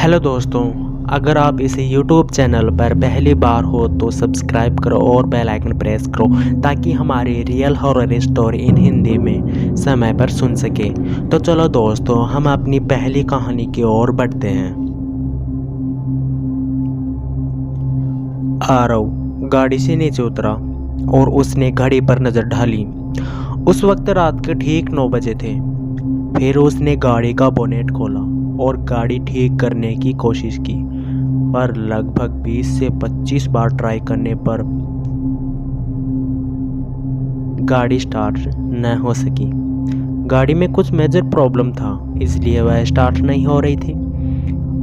Hello दोस्तों, अगर आप इस YouTube चैनल पर पहली बार हो तो सब्सक्राइब करो और बेल आइकन प्रेस करो ताकि हमारी real horror story in Hindi में समय पर सुन सके। तो चलो दोस्तों, हम अपनी पहली कहानी की ओर बढ़ते हैं। आरव गाड़ी से नीचे उतरा और उसने घड़ी पर नज़र डाली। उस वक्त रात के ठीक 9 बजे थे। फिर उसने गाड़ी का बोनेट खोला और गाड़ी ठीक करने की कोशिश की, पर लगभग 20 से 25 बार ट्राई करने पर गाड़ी स्टार्ट न हो सकी। गाड़ी में कुछ मेजर प्रॉब्लम था, इसलिए वह स्टार्ट नहीं हो रही थी।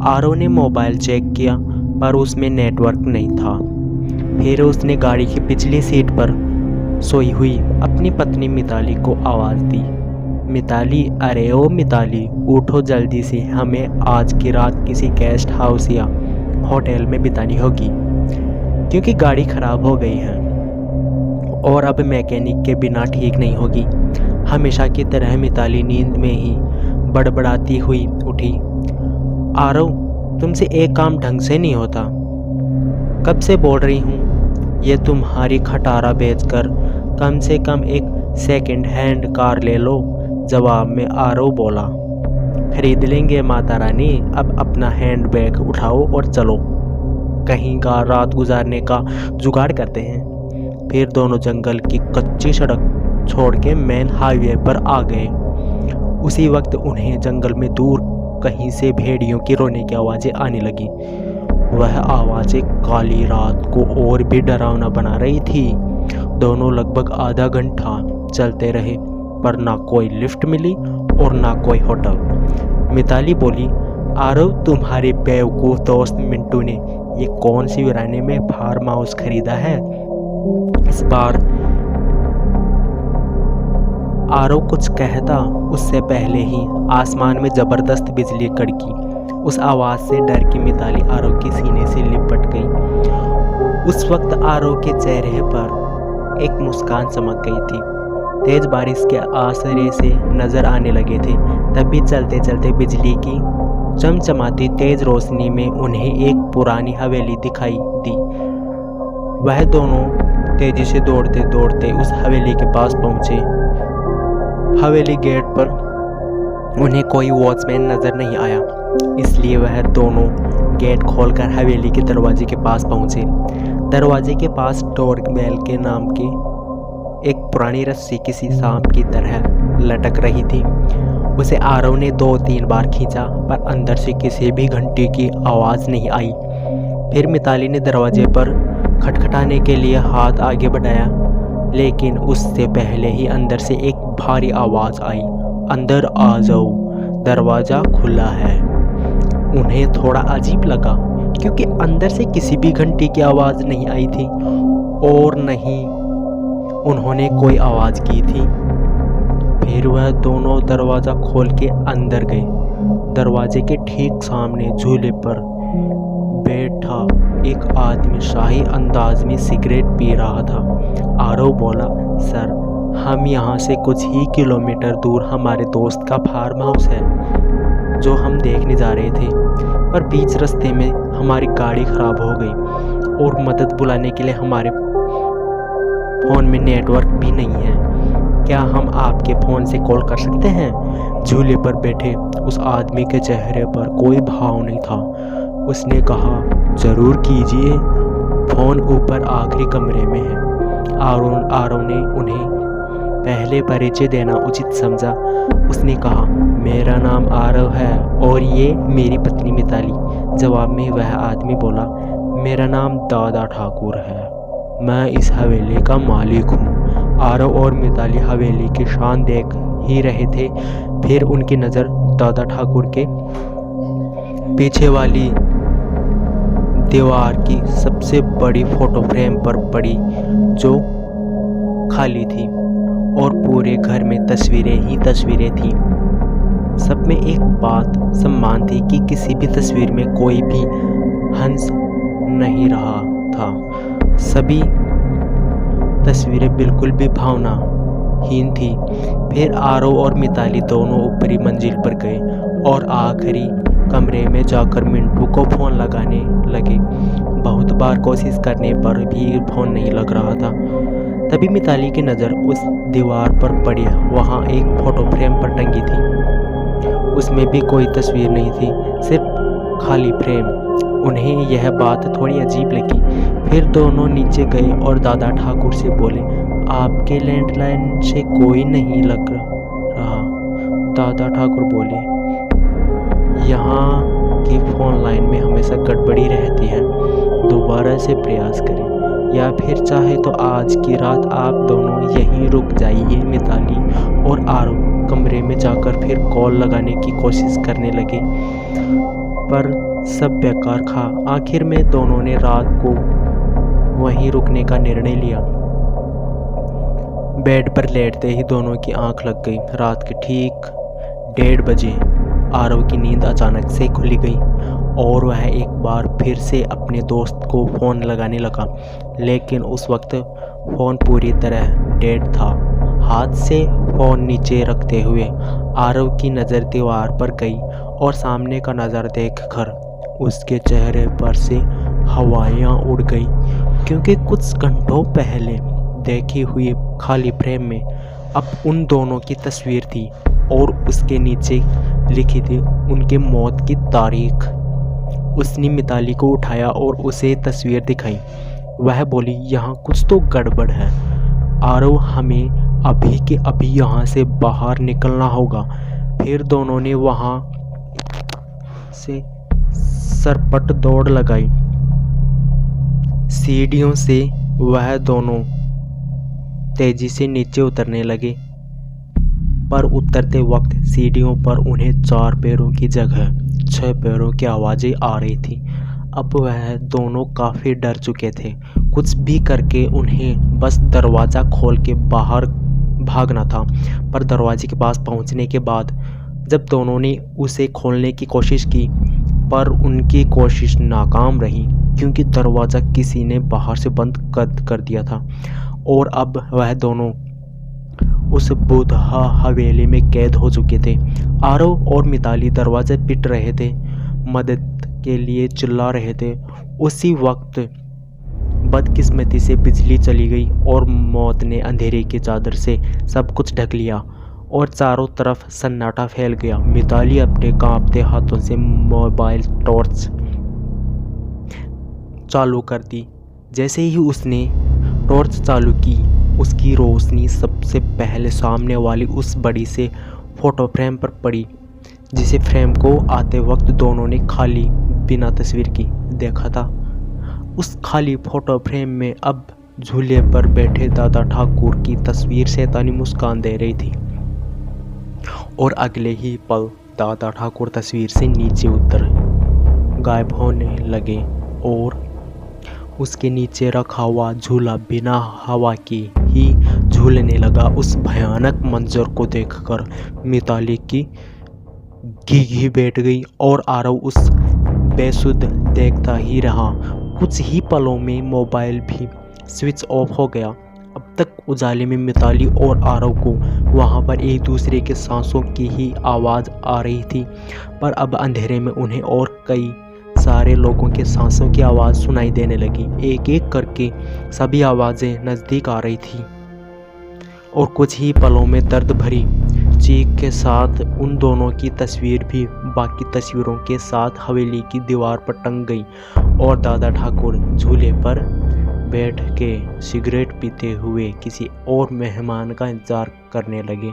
आरव ने मोबाइल चेक किया पर उसमें नेटवर्क नहीं था। फिर उसने गाड़ी की पिछली सीट पर सोई हुई अपनी पत्नी मिताली को आवाज़ दी। मिताली, अरे ओ मिताली, उठो जल्दी से, हमें आज की रात किसी गेस्ट हाउस या होटल में बितानी होगी क्योंकि गाड़ी ख़राब हो गई है और अब मैकेनिक के बिना ठीक नहीं होगी। हमेशा की तरह मिताली नींद में ही बड़बड़ाती हुई उठी। आरव, तुमसे एक काम ढंग से नहीं होता। कब से बोल रही हूँ, ये तुम्हारी खटारा बेचकर कम से कम एक सेकंड हैंड कार ले लो। जवाब में आरव बोला, खरीद लेंगे माता रानी, अब अपना हैंड बैग उठाओ और चलो, कहीं का रात गुजारने का जुगाड़ करते हैं। फिर दोनों जंगल की कच्ची सड़क छोड़ के मेन हाईवे पर आ गए। उसी वक्त उन्हें जंगल में दूर कहीं से भेड़ियों की रोने की आवाज़ें आने लगी। वह आवाज़ें काली रात को और भी डरावना बना रही थी। दोनों लगभग आधा घंटा चलते रहे पर ना कोई लिफ्ट मिली और ना कोई होटल। मिताली बोली, आरव, तुम्हारे बेवकूफ़ दोस्त मिंटू ने ये कौन सी वीराने में फार्म हाउस खरीदा है। इस बार आरव कुछ कहता उससे पहले ही आसमान में ज़बरदस्त बिजली कड़की। उस आवाज़ से डर की मिताली आरव के सीने से लिपट गई। उस वक्त आरव के चेहरे पर एक मुस्कान चमक गई थी। तेज बारिश के आसरे से नजर आने लगे थे। तभी चलते चलते बिजली की चमचमाती तेज रोशनी में उन्हें एक पुरानी हवेली दिखाई दी। वह दोनों तेजी से दौड़ते दौड़ते उस हवेली के पास पहुंचे। हवेली गेट पर उन्हें कोई वॉचमैन नजर नहीं आया, इसलिए वह दोनों गेट खोलकर हवेली के दरवाजे के पास पहुंचे। दरवाजे के पास डोर बेल के नाम की एक पुरानी रस्सी किसी सांप की तरह लटक रही थी। उसे आरव ने 2-3 बार खींचा पर अंदर से किसी भी घंटी की आवाज़ नहीं आई। फिर मिताली ने दरवाजे पर खटखटाने के लिए हाथ आगे बढ़ाया, लेकिन उससे पहले ही अंदर से एक भारी आवाज़ आई, अंदर आ जाओ, दरवाज़ा खुला है। उन्हें थोड़ा अजीब लगा क्योंकि अंदर से किसी भी घंटी की आवाज़ नहीं आई थी और नहीं उन्होंने कोई आवाज़ की थी। फिर वह दोनों दरवाज़ा खोल के अंदर गए। दरवाजे के ठीक सामने झूले पर बैठा एक आदमी शाही अंदाज में सिगरेट पी रहा था। आरव बोला, सर, हम यहाँ से कुछ ही किलोमीटर दूर हमारे दोस्त का फार्म हाउस है जो हम देखने जा रहे थे, पर बीच रास्ते में हमारी गाड़ी ख़राब हो गई और मदद बुलाने के लिए हमारे फ़ोन में नेटवर्क भी नहीं है। क्या हम आपके फ़ोन से कॉल कर सकते हैं। झूले पर बैठे उस आदमी के चेहरे पर कोई भाव नहीं था। उसने कहा, ज़रूर कीजिए, फ़ोन ऊपर आखिरी कमरे में है। आरव ने उन्हें पहले परिचय देना उचित समझा। उसने कहा, मेरा नाम आरव है और ये मेरी पत्नी मिताली। जवाब में वह आदमी बोला, मेरा नाम दादा ठाकुर है, मैं इस हवेली का मालिक हूँ। आरव और मिताली हवेली की शान देख ही रहे थे। फिर उनकी नज़र दादा ठाकुर के पीछे वाली दीवार की सबसे बड़ी फोटो फ्रेम पर पड़ी जो खाली थी और पूरे घर में तस्वीरें ही तस्वीरें थी। सब में एक बात सम्मान थी कि किसी भी तस्वीर में कोई भी हंस नहीं रहा था। सभी तस्वीरें बिल्कुल भी भावनाहीन थी। फिर आरव और मिताली दोनों ऊपरी मंजिल पर गए और आखिरी कमरे में जाकर मिंटू को फ़ोन लगाने लगे। बहुत बार कोशिश करने पर भी फ़ोन नहीं लग रहा था। तभी मिताली की नज़र उस दीवार पर पड़ी। वहाँ एक फ़ोटो फ्रेम पर टंगी थी। उसमें भी कोई तस्वीर नहीं थी, सिर्फ खाली फ्रेम। उन्हें यह बात थोड़ी अजीब लगी। फिर दोनों नीचे गए और दादा ठाकुर से बोले, आपके लैंडलाइन से कोई नहीं लग रहा। दादा ठाकुर बोले, यहाँ की फ़ोन लाइन में हमेशा गड़बड़ी रहती है, दोबारा से प्रयास करें, या फिर चाहे तो आज की रात आप दोनों यहीं रुक जाइए। मिताली और आरव कमरे में जाकर फिर कॉल लगाने की कोशिश करने लगे, पर सब बेकार था। आखिर में दोनों ने रात को वहीं रुकने का निर्णय लिया। बेड पर लेटते ही दोनों की आंख लग गई। रात के ठीक 1:30 बजे आरव की नींद अचानक से खुली गई और वह एक बार फिर से अपने दोस्त को फ़ोन लगाने लगा, लेकिन उस वक्त फ़ोन पूरी तरह डेड था। हाथ से फ़ोन नीचे रखते हुए आरव की नज़र दीवार पर गई और सामने का नज़र देखकर उसके चेहरे पर से हवाइयाँ उड़ गई, क्योंकि कुछ घंटों पहले देखी हुई खाली फ्रेम में अब उन दोनों की तस्वीर थी और उसके नीचे लिखी थी उनके मौत की तारीख। उसने मिताली को उठाया और उसे तस्वीर दिखाई। वह बोली, यहाँ कुछ तो गड़बड़ है आरव, हमें अभी के अभी यहाँ से बाहर निकलना होगा। फिर दोनों ने वहाँ से सरपट दौड़ लगाई। सीढ़ियों से वह दोनों तेजी से नीचे उतरने लगे, पर उतरते वक्त सीढ़ियों पर उन्हें 4 पैरों की जगह 6 पैरों की आवाज़ें आ रही थी। अब वह दोनों काफ़ी डर चुके थे। कुछ भी करके उन्हें बस दरवाज़ा खोल के बाहर भागना था, पर दरवाजे के पास पहुंचने के बाद जब दोनों ने उसे खोलने की कोशिश की, पर उनकी कोशिश नाकाम रही, क्योंकि दरवाज़ा किसी ने बाहर से बंद कर दिया था और अब वह दोनों उस बुढ़ा हवेली में कैद हो चुके थे। आरव और मिताली दरवाजे पीट रहे थे, मदद के लिए चिल्ला रहे थे। उसी वक्त बदकिस्मती से बिजली चली गई और मौत ने अंधेरे की चादर से सब कुछ ढक लिया और चारों तरफ सन्नाटा फैल गया। मिताली अपने कांपते हाथों से मोबाइल टॉर्च चालू कर दी। जैसे ही उसने टॉर्च चालू की, उसकी रोशनी सबसे पहले सामने वाली उस बड़ी से फोटो फ्रेम पर पड़ी, जिसे फ्रेम को आते वक्त दोनों ने खाली बिना तस्वीर की देखा था। उस खाली फोटो फ्रेम में अब झूले पर बैठे दादा ठाकुर की तस्वीर शैतानी मुस्कान दे रही थी और अगले ही पल दादा ठाकुर तस्वीर से नीचे उतर गायब होने लगे और उसके नीचे रखा हुआ झूला बिना हवा के ही झूलने लगा। उस भयानक मंजर को देखकर मिताली की घी बैठ गई और आरव उस बेसुध देखता ही रहा। कुछ ही पलों में मोबाइल भी स्विच ऑफ हो गया। अब तक उजाले में मिताली और आरव को वहां पर एक दूसरे के सांसों की ही आवाज़ आ रही थी, पर अब अंधेरे में उन्हें और कई सारे लोगों के सांसों की आवाज़ सुनाई देने लगी। एक एक करके सभी आवाज़ें नज़दीक आ रही थी और कुछ ही पलों में दर्द भरी चीख के साथ उन दोनों की तस्वीर भी बाकी तस्वीरों के साथ हवेली की दीवार पर टंग गई और दादा ठाकुर झूले पर बैठ के सिगरेट पीते हुए किसी और मेहमान का इंतज़ार करने लगे।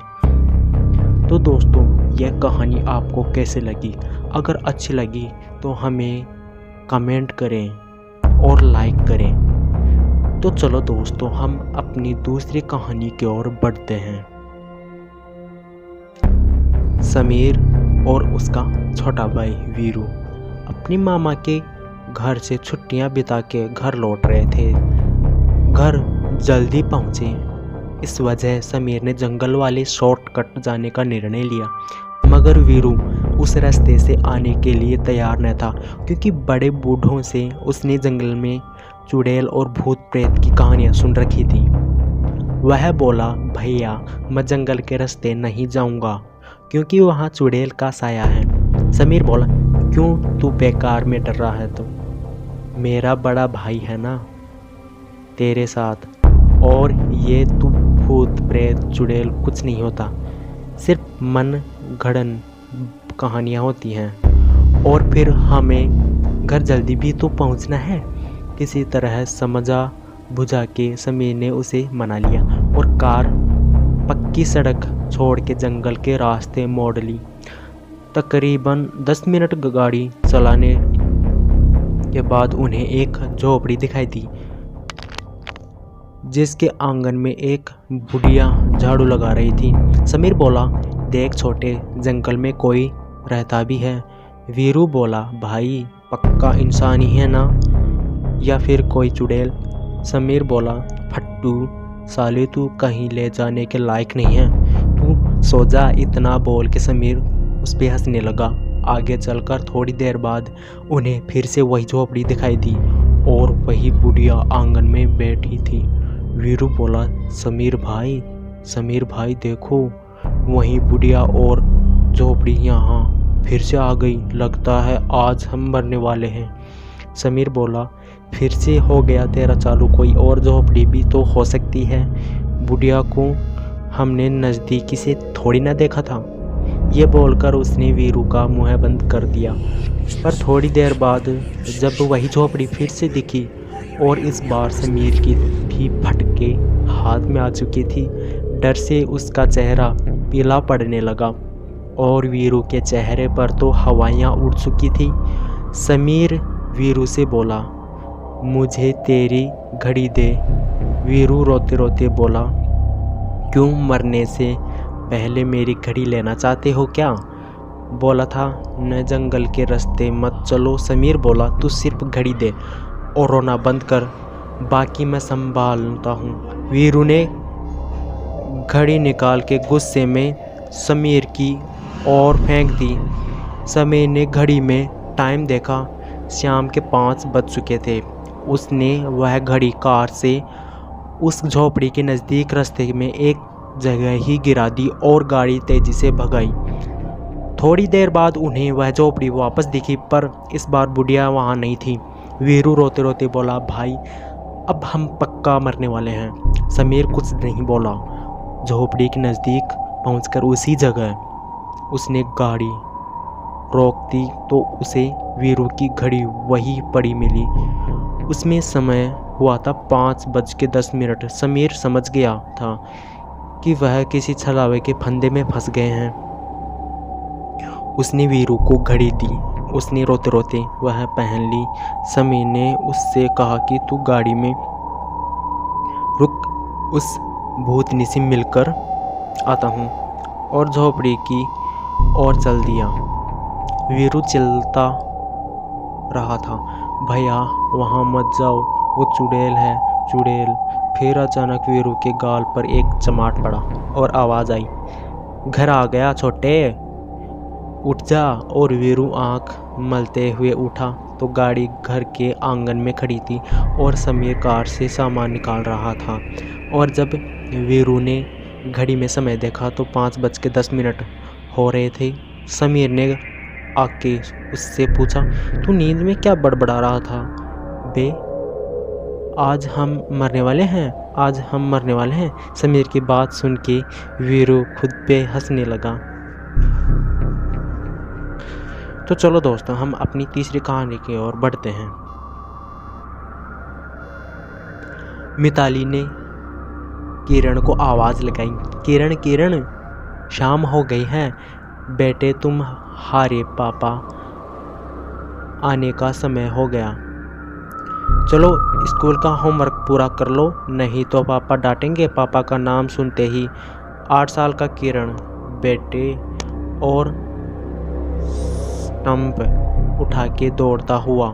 तो दोस्तों, यह कहानी आपको कैसे लगी? अगर अच्छी लगी तो हमें कमेंट करें और लाइक करें। तो चलो दोस्तों, हम अपनी दूसरी कहानी की ओर बढ़ते हैं। समीर और उसका छोटा भाई वीरू अपनी मामा के घर से छुट्टियां बिता के घर लौट रहे थे। घर जल्दी पहुंचे, इस वजह समीर ने जंगल वाले शॉर्टकट जाने का निर्णय लिया, मगर वीरू उस रास्ते से आने के लिए तैयार न था, क्योंकि बड़े बूढ़ों से उसने जंगल में चुड़ैल और भूत प्रेत की कहानियां सुन रखी थी। वह बोला, भैया मैं जंगल के रास्ते नहीं जाऊंगा, क्योंकि वहाँ चुड़ैल का साया है। समीर बोला, क्यों तू बेकार में डर रहा है? तो मेरा बड़ा भाई है ना तेरे साथ, और ये तू भूत प्रेत चुड़ैल कुछ नहीं होता, सिर्फ मन गढ़न कहानियाँ होती हैं। और फिर हमें घर जल्दी भी तो पहुंचना है। किसी तरह समझा बुझा के समीर ने उसे मना लिया और कार पक्की सड़क छोड़ के जंगल के रास्ते मोड़ ली। तकरीबन 10 मिनट गाड़ी चलाने के बाद उन्हें एक झोपड़ी दिखाई दी, जिसके आंगन में एक बुढ़िया झाड़ू लगा रही थी। समीर बोला, देख छोटे, जंगल में कोई रहता भी है। वीरू बोला, भाई पक्का इंसान ही है ना, या फिर कोई चुड़ैल? समीर बोला, फट्टू साले, तू कहीं ले जाने के लायक नहीं है, तू सो जा। इतना बोल के समीर उस पर हंसने लगा। आगे चलकर थोड़ी देर बाद उन्हें फिर से वही झोपड़ी दिखाई दी और वही बुढ़िया आंगन में बैठी थी। वीरू बोला, समीर भाई देखो, वही बुढ़िया और झोपड़ी यहाँ फिर से आ गई। लगता है आज हम मरने वाले हैं। समीर बोला, फिर से हो गया तेरा चालू? कोई और झोपड़ी भी तो हो सकती है। बुढ़िया को हमने नज़दीकी से थोड़ी ना देखा था। ये बोलकर उसने वीरू का मुंह बंद कर दिया। पर थोड़ी देर बाद जब वही झोपड़ी फिर से दिखी और इस बार समीर की भी फटके हाथ में आ चुकी थी, डर से उसका चेहरा पीला पड़ने लगा और वीरू के चेहरे पर तो हवाइयाँ उड़ चुकी थी। समीर वीरू से बोला, मुझे तेरी घड़ी दे। वीरू रोते रोते बोला, क्यों, मरने से पहले मेरी घड़ी लेना चाहते हो क्या? बोला था न जंगल के रास्ते मत चलो। समीर बोला, तू सिर्फ घड़ी दे और रोना बंद कर, बाकी मैं संभालता हूँ। वीरू ने घड़ी निकाल के गुस्से में समीर की ओर फेंक दी। समीर ने घड़ी में टाइम देखा, शाम के 5 बज चुके थे। उसने वह घड़ी कार से उस झोपड़ी के नज़दीक रास्ते में एक जगह ही गिरा दी और गाड़ी तेजी से भगाई। थोड़ी देर बाद उन्हें वह झोपड़ी वापस दिखी, पर इस बार बुढ़िया वहाँ नहीं थी। वीरू रोते रोते बोला, भाई अब हम पक्का मरने वाले हैं। समीर कुछ नहीं बोला। झोपड़ी के नज़दीक पहुंचकर उसी जगह उसने गाड़ी रोक दी तो उसे वीरू की घड़ी वही पड़ी मिली। उसमें समय हुआ था 5:10। समीर समझ गया था कि वह किसी छलावे के फंदे में फंस गए हैं। उसने वीरू को घड़ी दी। उसने रोते रोते वह पहन ली। समीर ने उससे कहा कि तू गाड़ी में रुक, उस भूतनी से मिलकर आता हूँ, और झोपड़ी की ओर चल दिया। वीरू चिल्लाता रहा था, भैया वहाँ मत जाओ, वो चुड़ैल है, चुड़ैल। फिर अचानक वीरू के गाल पर एक चमाट पड़ा और आवाज़ आई, घर आ गया छोटे, उठ जा। और वीरू आंख मलते हुए उठा तो गाड़ी घर के आंगन में खड़ी थी और समीर कार से सामान निकाल रहा था। और जब वीरू ने घड़ी में समय देखा तो 5:10 हो रहे थे। समीर ने आके उससे पूछा, तू नींद में क्या बड़बड़ा रहा था बे? आज हम मरने वाले हैं। समीर की बात सुन के वीरू खुद पे हंसने लगा। तो चलो दोस्तों, हम अपनी तीसरी कहानी की ओर बढ़ते हैं। मिताली ने किरण को आवाज़ लगाई, किरण, शाम हो गई है बेटे, तुम हारे, पापा आने का समय हो गया। चलो स्कूल का होमवर्क पूरा कर लो, नहीं तो पापा डांटेंगे। पापा का नाम सुनते ही 8 साल का किरण बेटे और स्टंप उठा के दौड़ता हुआ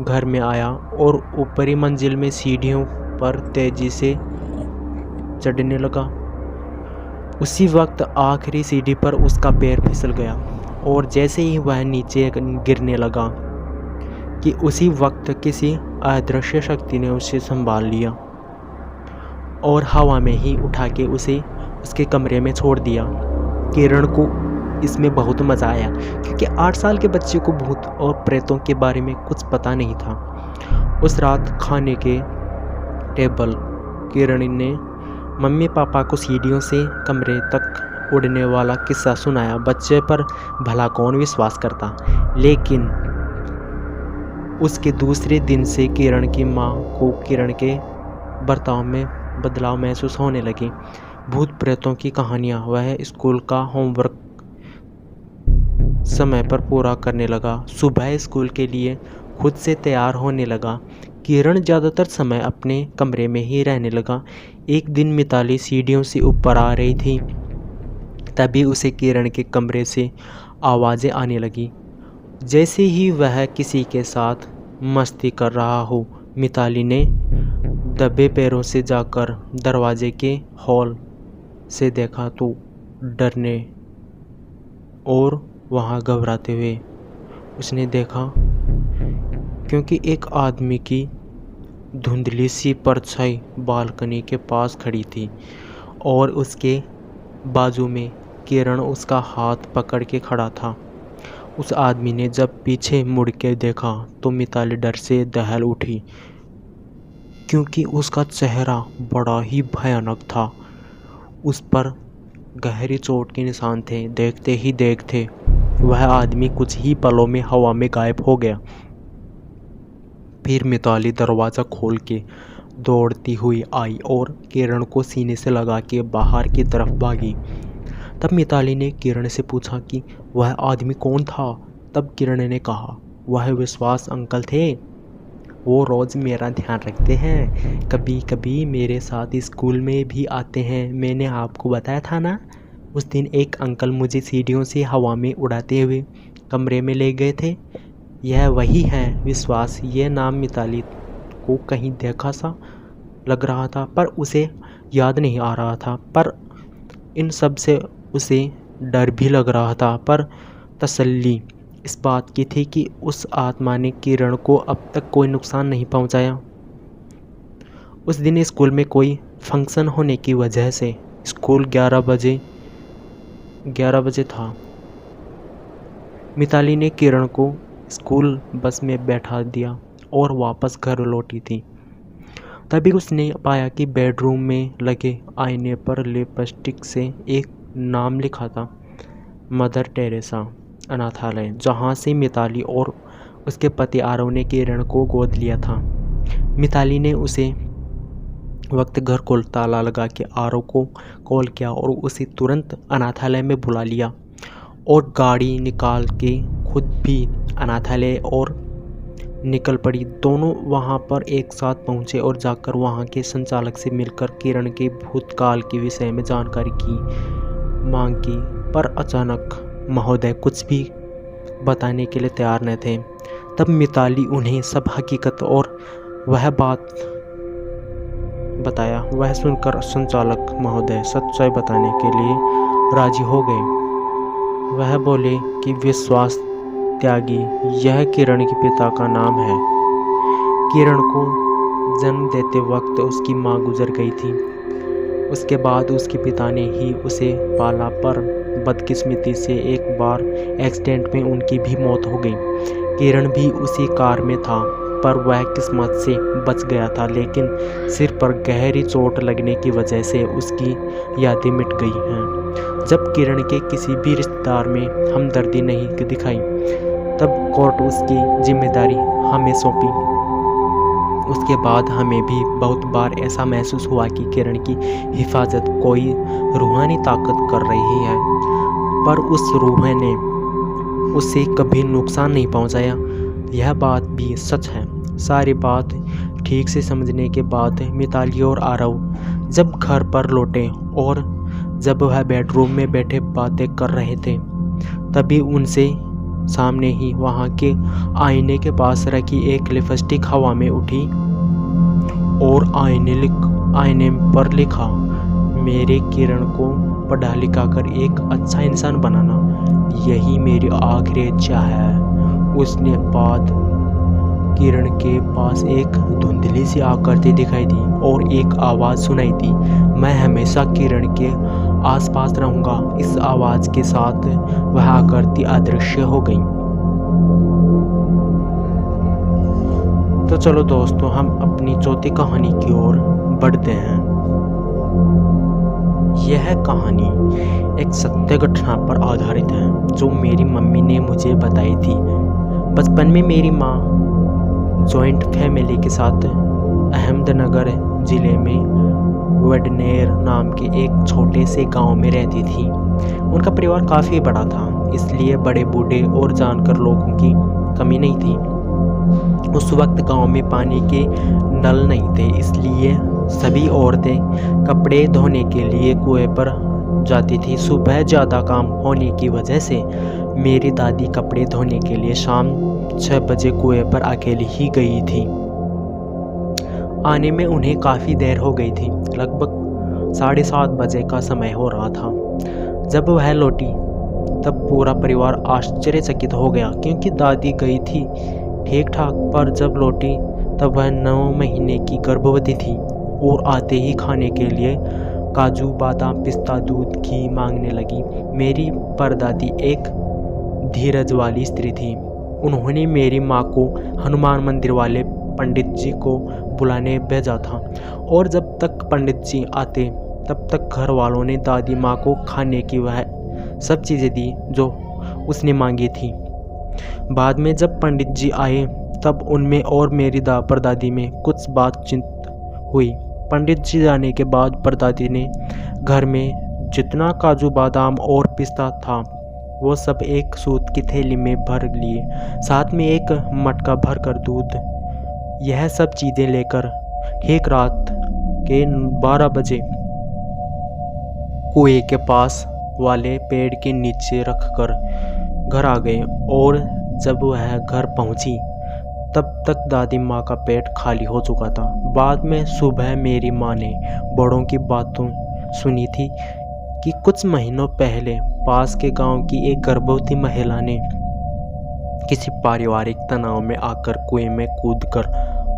घर में आया और ऊपरी मंजिल में सीढ़ियों पर तेजी से चढ़ने लगा। उसी वक्त आखिरी सीढ़ी पर उसका पैर फिसल गया और जैसे ही वह नीचे गिरने लगा कि उसी वक्त किसी अदृश्य शक्ति ने उसे संभाल लिया और हवा में ही उठा के उसे उसके कमरे में छोड़ दिया। किरण को इसमें बहुत मज़ा आया क्योंकि 8 साल के बच्चे को भूत और प्रेतों के बारे में कुछ पता नहीं था। उस रात खाने के टेबल किरण ने मम्मी पापा को सीढ़ियों से कमरे तक उड़ने वाला किस्सा सुनाया। बच्चे पर भला कौन विश्वास करता, लेकिन उसके दूसरे दिन से किरण की माँ को किरण के बर्ताव में बदलाव महसूस होने लगे। भूत प्रेतों की कहानियाँ वह स्कूल का होमवर्क समय पर पूरा करने लगा। सुबह स्कूल के लिए खुद से तैयार होने लगा। किरण ज़्यादातर समय अपने कमरे में ही रहने लगा। एक दिन मिताली सीढ़ियों से ऊपर आ रही थी, तभी उसे किरण के कमरे से आवाज़ें आने लगी, जैसे ही वह किसी के साथ मस्ती कर रहा हो। मिताली ने दबे पैरों से जाकर दरवाजे के हॉल से देखा तो डरने और वहाँ घबराते हुए उसने देखा, क्योंकि एक आदमी की धुंधली सी परछाई बालकनी के पास खड़ी थी और उसके बाजू में किरण उसका हाथ पकड़ के खड़ा था। उस आदमी ने जब पीछे मुड़ के देखा तो मिताली डर से दहल उठी, क्योंकि उसका चेहरा बड़ा ही भयानक था। उस पर गहरी चोट के निशान थे। देखते ही देखते वह आदमी कुछ ही पलों में हवा में गायब हो गया। फिर मिताली दरवाज़ा खोल के दौड़ती हुई आई और किरण को सीने से लगा के बाहर की तरफ भागी। तब मिताली ने किरण से पूछा कि वह आदमी कौन था। तब किरण ने कहा, वह विश्वास अंकल थे। वो रोज़ मेरा ध्यान रखते हैं, कभी कभी मेरे साथ स्कूल में भी आते हैं। मैंने आपको बताया था ना, उस दिन एक अंकल मुझे सीढ़ियों से हवा में उड़ाते हुए कमरे में ले गए थे। यह वही है विश्वास। यह नाम मिताली को कहीं देखा सा लग रहा था, पर उसे याद नहीं आ रहा था। पर इन सब से उसे डर भी लग रहा था, पर तसल्ली इस बात की थी कि उस आत्मा ने किरण को अब तक कोई नुकसान नहीं पहुंचाया। उस दिन स्कूल में कोई फंक्शन होने की वजह से स्कूल 11 बजे था। मिताली ने किरण को स्कूल बस में बैठा दिया और वापस घर लौटी थी। तभी उसने पाया कि बेडरूम में लगे आईने पर लिपस्टिक से एक नाम लिखा था, मदर टेरेसा अनाथालय, जहाँ से मिताली और उसके पति आरव ने किरण को गोद लिया था। मिताली ने उसे वक्त घर को ताला लगा के आरव को कॉल किया और उसे तुरंत अनाथालय में बुला लिया और गाड़ी निकाल के खुद भी अनाथालय और निकल पड़ी। दोनों वहां पर एक साथ पहुंचे और जाकर वहां के संचालक से मिलकर किरण के भूतकाल के विषय में जानकारी की मांग की, पर अचानक महोदय कुछ भी बताने के लिए तैयार न थे। तब मिताली उन्हें सब हकीकत और वह बात बताया। वह सुनकर संचालक महोदय सच्चाई बताने के लिए राजी हो गए। वह बोले कि विश्वास त्यागी यह किरण के पिता का नाम है। किरण को जन्म देते वक्त उसकी माँ गुजर गई थी। उसके बाद उसके पिता ने ही उसे पाला, पर बदकिस्मती से एक बार एक्सीडेंट में उनकी भी मौत हो गई। किरण भी उसी कार में था, पर वह किस्मत से बच गया था, लेकिन सिर पर गहरी चोट लगने की वजह से उसकी यादें मिट गई हैं। जब किरण के किसी भी रिश्तेदार में हमदर्दी नहीं दिखाई, तब कोर्ट उसकी जिम्मेदारी हमें सौंपी। उसके बाद हमें भी बहुत बार ऐसा महसूस हुआ कि किरण की हिफाजत कोई रूहानी ताकत कर रही है, पर उस रूह ने उसे कभी नुकसान नहीं पहुंचाया। यह बात भी सच है। सारी बात ठीक से समझने के बाद मिताली और आरव जब घर पर लौटे और जब वह बेडरूम में बैठे बातें कर रहे थे, तभी उनसे सामने ही वहाँ के आईने के पास रखी एक लिपस्टिक हवा में उठी और आईने पर लिखा, मेरे किरण को पढ़ा लिखा कर एक अच्छा इंसान बनाना, यही मेरी आखिरी इच्छा है। उसने बाद किरण के पास एक धुंधली सी आकृति दिखाई दी और एक आवाज़ सुनाई दी, मैं हमेशा किरण के आसपास रहूँगा। इस आवाज़ के साथ वह आकृति अदृश्य हो गई। तो चलो दोस्तों, हम अपनी चौथी कहानी की ओर बढ़ते हैं। यह कहानी एक सत्य घटना पर आधारित है जो मेरी मम्मी ने मुझे बताई थी। बचपन में मेरी माँ जॉइंट फैमिली के साथ अहमदनगर ज़िले में वडनेर नाम के एक छोटे से गांव में रहती थी। उनका परिवार काफ़ी बड़ा था, इसलिए बड़े बूढ़े और जानकार लोगों की कमी नहीं थी। उस वक्त गांव में पानी के नल नहीं थे, इसलिए सभी औरतें कपड़े धोने के लिए कुएं पर जाती थी। सुबह ज़्यादा काम होने की वजह से मेरी दादी कपड़े धोने के लिए शाम 6 बजे कुएं पर अकेली ही गई थी। आने में उन्हें काफ़ी देर हो गई थी, लगभग 7:30 बजे का समय हो रहा था। जब वह लौटी तब पूरा परिवार आश्चर्यचकित हो गया, क्योंकि दादी गई थी ठीक ठाक, पर जब लौटी तब वह 9 महीने की गर्भवती थी और आते ही खाने के लिए काजू बादाम पिस्ता दूध घी मांगने लगी। मेरी परदादी एक धीरज वाली स्त्री थी। उन्होंने मेरी माँ को हनुमान मंदिर वाले पंडित जी को बुलाने भेजा था, और जब तक पंडित जी आते तब तक घर वालों ने दादी माँ को खाने की वह सब चीज़ें दी जो उसने मांगी थी। बाद में जब पंडित जी आए तब उनमें और मेरी परदादी में कुछ बातचीत हुई। पंडित जी जाने के बाद परदादी ने घर में जितना काजू बादाम और पिस्ता था वो सब एक सूत की थैली में भर लिए, साथ में एक मटका भर कर दूध। यह सब चीज़ें लेकर ठीक रात के 12 बजे कुएं के पास वाले पेड़ के नीचे रखकर घर आ गए, और जब वह घर पहुंची तब तक दादी माँ का पेट खाली हो चुका था। बाद में सुबह मेरी माँ ने बड़ों की बातों सुनी थी कि कुछ महीनों पहले पास के गांव की एक गर्भवती महिला ने किसी पारिवारिक तनाव में आकर कुएं में कूदकर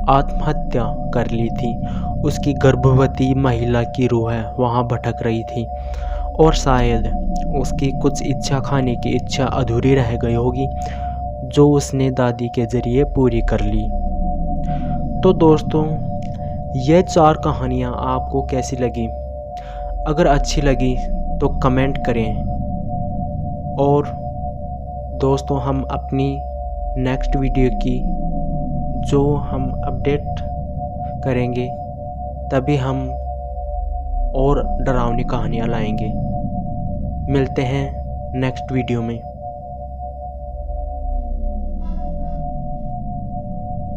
आत्महत्या कर ली थी। उसकी गर्भवती महिला की रूह वहां भटक रही थी, और शायद उसकी कुछ इच्छा खाने की इच्छा अधूरी रह गई होगी, जो उसने दादी के ज़रिए पूरी कर ली। तो दोस्तों, ये 4 कहानियाँ आपको कैसी लगी? अगर अच्छी लगी तो कमेंट करें, और दोस्तों हम अपनी नेक्स्ट वीडियो की जो हम अपडेट करेंगे तभी हम और डरावनी कहानियाँ लाएंगे। मिलते हैं नेक्स्ट वीडियो में।